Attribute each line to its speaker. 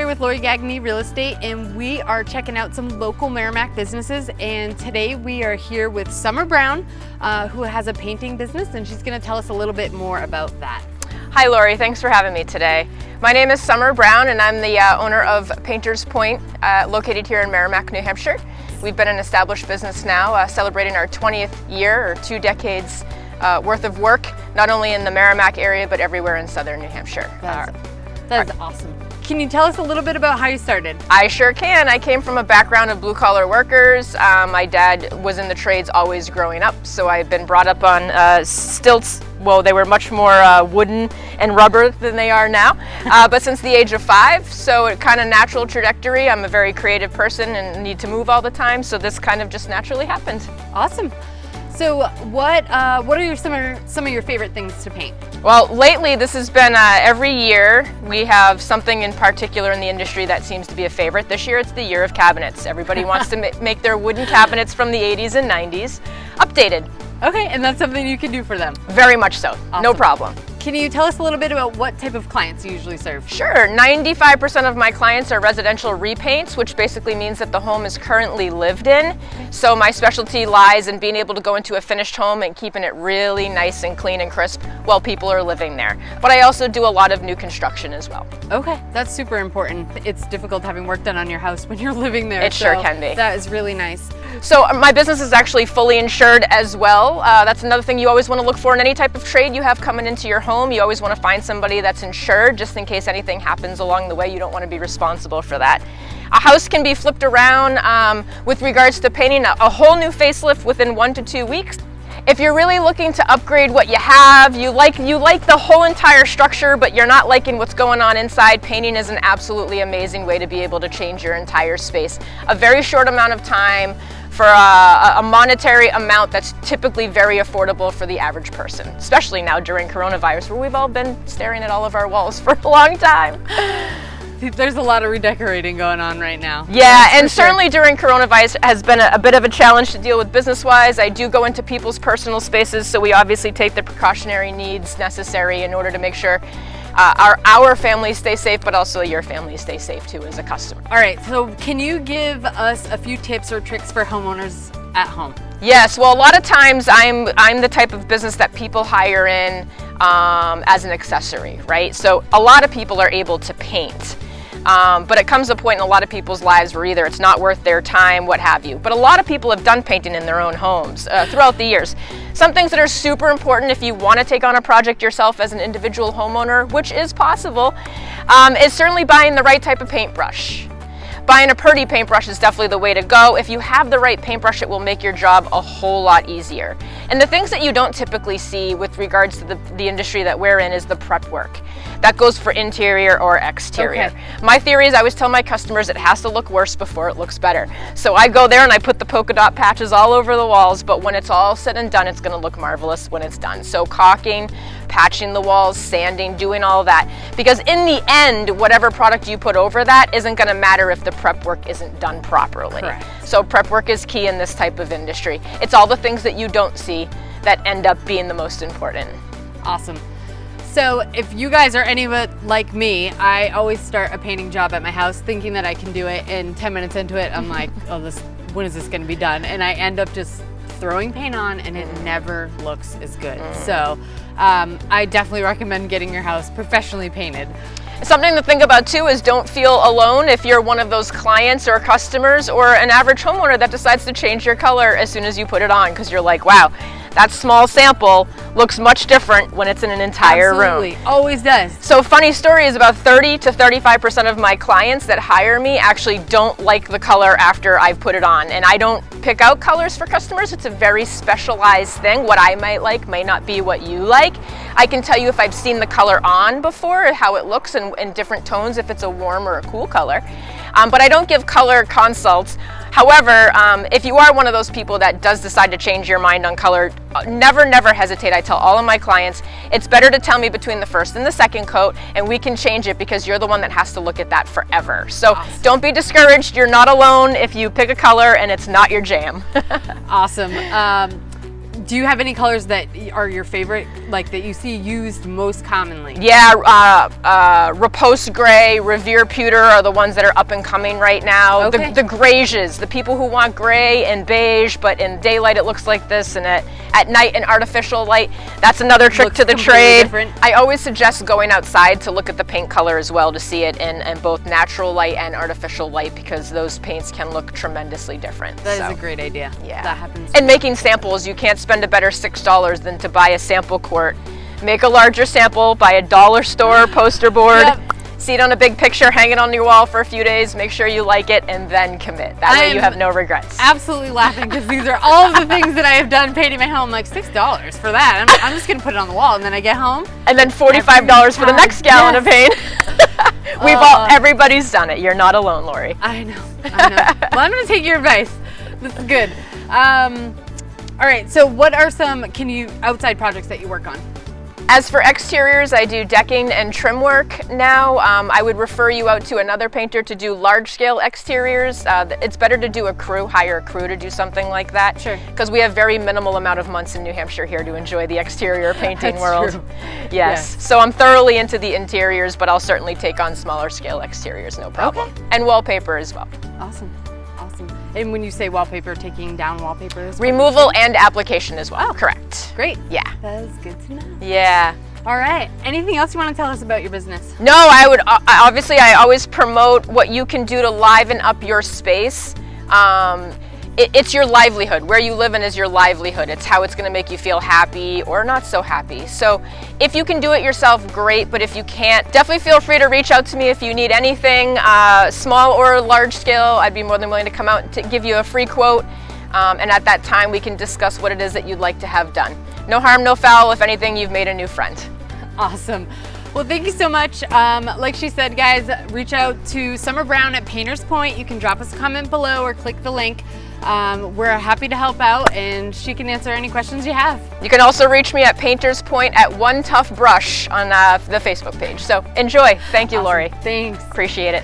Speaker 1: here with Lori Gagne Real Estate, and we are checking out some local Merrimack businesses. And today we are here with Summer Brown, who has a painting business, and she's going to tell us a little bit more about that.
Speaker 2: Hi Lori, thanks for having me today. My name is Summer Brown and I'm the owner of sPoint, located here in Merrimack, New Hampshire. We've been an established business now, celebrating our 20th year or 2 decades worth of work, not only in the Merrimack area, but everywhere in southern New Hampshire.
Speaker 1: That is awesome. Can you tell us a little bit about how you started?
Speaker 2: I sure can. I came from a background of blue-collar workers. My dad was in the trades always growing up, so I've been brought up on stilts. Well, they were much more wooden and rubber than they are now, but since the age of 5, so it kind of natural trajectory. I'm a very creative person and need to move all the time, so this kind of just naturally happened.
Speaker 1: Awesome. So what are some of your favorite things to paint?
Speaker 2: Well, lately this has been every year we have something in particular in the industry that seems to be a favorite. This year it's the year of cabinets. Everybody wants to make their wooden cabinets from the 80s and 90s updated.
Speaker 1: Okay, and that's something you can do for them?
Speaker 2: Very much so.
Speaker 1: Awesome.
Speaker 2: No problem.
Speaker 1: Can you tell us a little bit about what type of clients you usually serve?
Speaker 2: Sure. 95% of my clients are residential repaints, which basically means that the home is currently lived in. So my specialty lies in being able to go into a finished home and keeping it really nice and clean and crisp while people are living there. But I also do a lot of new construction as well.
Speaker 1: Okay, that's super important. It's difficult having work done on your house when you're living there.
Speaker 2: It sure can be.
Speaker 1: That is really nice.
Speaker 2: So my business is actually fully insured as well. That's another thing you always want to look for in any type of trade you have coming into your home. You always want to find somebody that's insured just in case anything happens along the way. You don't want to be responsible for that. A house can be flipped around with regards to painting a whole new facelift within 1 to 2 weeks. If you're really looking to upgrade what you have, you like the whole entire structure, but you're not liking what's going on inside, painting is an absolutely amazing way to be able to change your entire space. A very short amount of time for a monetary amount that's typically very affordable for the average person, especially now during coronavirus, where we've all been staring at all of our walls for a long time.
Speaker 1: There's a lot of redecorating going on right now.
Speaker 2: Yeah, and certainly during coronavirus has been a bit of a challenge to deal with business-wise. I do go into people's personal spaces, so we obviously take the precautionary needs necessary in order to make sure our family stay safe, but also your family stay safe too as a customer.
Speaker 1: All right, so can you give us a few tips or tricks for homeowners at home?
Speaker 2: Yes, well, a lot of times I'm the type of business that people hire in as an accessory, right? So a lot of people are able to paint. But it comes a point in a lot of people's lives where either it's not worth their time, what have you. But a lot of people have done painting in their own homes throughout the years. Some things that are super important if you want to take on a project yourself as an individual homeowner, which is possible, is certainly buying the right type of paintbrush. Buying a Purdy paintbrush is definitely the way to go. If you have the right paintbrush, it will make your job a whole lot easier. And the things that you don't typically see with regards to the industry that we're in is the prep work. That goes for interior or exterior.
Speaker 1: Okay.
Speaker 2: My theory is I always tell my customers it has to look worse before it looks better. So I go there and I put the polka dot patches all over the walls, but when it's all said and done, it's gonna look marvelous when it's done. So caulking, patching the walls, sanding, doing all that. Because in the end, whatever product you put over that isn't gonna matter if the prep work isn't done properly.
Speaker 1: Correct.
Speaker 2: So prep work is key in this type of industry. It's all the things that you don't see that end up being the most important.
Speaker 1: Awesome. So if you guys are any of it like me, I always start a painting job at my house thinking that I can do it, and 10 minutes into it, I'm like, oh, when is this gonna be done? And I end up just throwing paint on and it never looks as good. So I definitely recommend getting your house professionally painted.
Speaker 2: Something to think about too is don't feel alone if you're one of those clients or customers or an average homeowner that decides to change your color as soon as you put it on, because you're like, wow, that small sample looks much different when it's in an entire room.
Speaker 1: Absolutely, always does.
Speaker 2: So funny story is about 30 to 35% of my clients that hire me actually don't like the color after I've put it on. And I don't pick out colors for customers. It's a very specialized thing. What I might like may not be what you like. I can tell you if I've seen the color on before, how it looks in different tones, if it's a warm or a cool color. But I don't give color consults. However, if you are one of those people that does decide to change your mind on color, never hesitate. I tell all of my clients, it's better to tell me between the first and the second coat, and we can change it because you're the one that has to look at that forever. So awesome. Don't be discouraged. You're not alone if you pick a color and it's not your jam.
Speaker 1: Awesome. Do you have any colors that are your favorite, like that you see used most commonly?
Speaker 2: Yeah, Repose Gray, Revere Pewter are the ones that are up and coming right now.
Speaker 1: Okay.
Speaker 2: The grays, the people who want gray and beige, but in daylight it looks like this, and at night in artificial light, that's another trick
Speaker 1: Looks
Speaker 2: to the
Speaker 1: completely
Speaker 2: trade.
Speaker 1: different.
Speaker 2: I always suggest going outside to look at the paint color as well to see it in both natural light and artificial light, because those paints can look tremendously different.
Speaker 1: That is a great idea.
Speaker 2: Yeah.
Speaker 1: That happens.
Speaker 2: And making samples, you can't spend a better $6 than to buy a sample quart. Make a larger sample, buy a dollar store poster board,
Speaker 1: Yep.
Speaker 2: see it on a big picture, hang it on your wall for a few days, make sure you like it, and then commit. That way you have no regrets.
Speaker 1: Absolutely laughing because these are all of the things that I have done painting my home. Like $6 for that. I'm just gonna put it on the wall, and then I get home.
Speaker 2: And then $45 for the next gallon of paint. Everybody's done it. You're not alone, Lori.
Speaker 1: I know. Well, I'm gonna take your advice. This is good. All right. So, what are some outside projects that you work on?
Speaker 2: As for exteriors, I do decking and trim work now. I would refer you out to another painter to do large-scale exteriors. It's better to do hire a crew to do something like that.
Speaker 1: Sure.
Speaker 2: Because we have very minimal amount of months in New Hampshire here to enjoy the exterior painting
Speaker 1: That's
Speaker 2: world.
Speaker 1: true.
Speaker 2: Yes. So I'm thoroughly into the interiors, but I'll certainly take on smaller scale exteriors, no problem.
Speaker 1: Okay.
Speaker 2: And wallpaper as well.
Speaker 1: Awesome. And when you say wallpaper, taking down wallpaper as well?
Speaker 2: Removal and application as well. Correct.
Speaker 1: Great.
Speaker 2: Yeah.
Speaker 1: That is good to know.
Speaker 2: Yeah.
Speaker 1: All right. Anything else you want to tell us about your business?
Speaker 2: No, I would obviously I always promote what you can do to liven up your space. It's your livelihood. Where you live in is your livelihood. It's how it's going to make you feel happy or not so happy. So if you can do it yourself, great. But if you can't, definitely feel free to reach out to me if you need anything, small or large scale. I'd be more than willing to come out to give you a free quote. And at that time, we can discuss what it is that you'd like to have done. No harm, no foul. If anything, you've made a new friend.
Speaker 1: Awesome. Well, thank you so much. Like she said, guys, reach out to Summer Brown at Painter's Point. You can drop us a comment below or click the link. We're happy to help out, and she can answer any questions you have.
Speaker 2: You can also reach me at Painter's Point at One Tough Brush on the Facebook page. So enjoy. Thank you,
Speaker 1: Awesome.
Speaker 2: Lori.
Speaker 1: Thanks.
Speaker 2: Appreciate it.